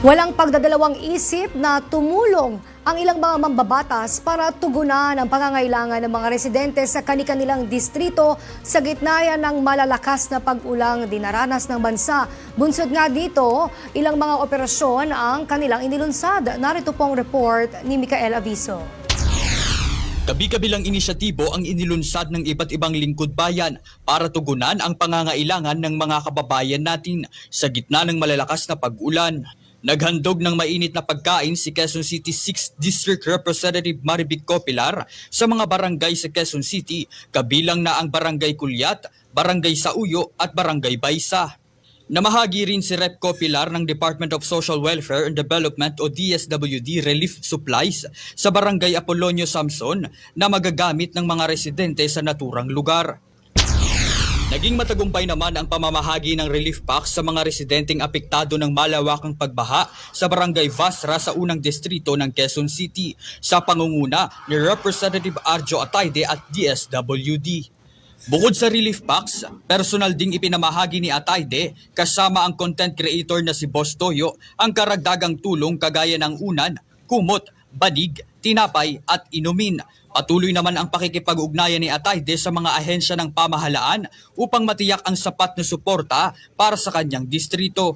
Walang pagdadalawang isip na tumulong ang ilang mga mambabatas para tugunan ang pangangailangan ng mga residente sa kani-kanilang distrito sa gitna yan ng malalakas na pag-ulang dinaranas ng bansa. Bunsod nga dito, ilang mga operasyon ang kanilang inilunsad. Narito pong report ni Micael Aviso. Kabi-kabilang inisyatibo ang inilunsad ng iba't ibang lingkod bayan para tugunan ang pangangailangan ng mga kababayan natin sa gitna ng malalakas na pag-ulan. Naghandog ng mainit na pagkain si Quezon City 6th District Representative Marivic Copilar sa mga barangay sa Quezon City, kabilang na ang Barangay Kulyat, Barangay Sauyo at Barangay Baysa. Namahagi rin si Rep. Copilar ng Department of Social Welfare and Development o DSWD relief supplies sa Barangay Apolonio Samson na magagamit ng mga residente sa naturang lugar. Naging matagumpay naman ang pamamahagi ng relief packs sa mga residenteng apektado ng malawakang pagbaha sa Barangay Vasra sa unang distrito ng Quezon City sa pangunguna ni Representative Arjo Atayde at DSWD. Bukod sa relief packs, personal ding ipinamahagi ni Atayde kasama ang content creator na si Boss Toyo ang karagdagang tulong kagaya ng unan, kumot, banig, tinapay at inumin. Patuloy naman ang pakikipag-ugnayan ni Atayde sa mga ahensya ng pamahalaan upang matiyak ang sapat na suporta para sa kanyang distrito.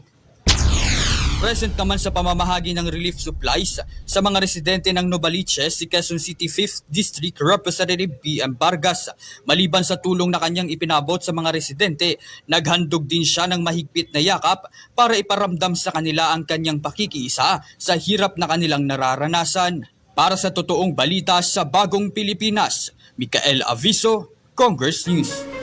Present naman sa pamamahagi ng relief supplies sa mga residente ng Novaliches si Quezon City 5th District Representative PM Vargas. Maliban sa tulong na kanyang ipinabot sa mga residente, naghandog din siya ng mahigpit na yakap para iparamdam sa kanila ang kanyang pakikiisa sa hirap na kanilang nararanasan. Para sa totoong balita sa Bagong Pilipinas, Micael Aviso, Congress News.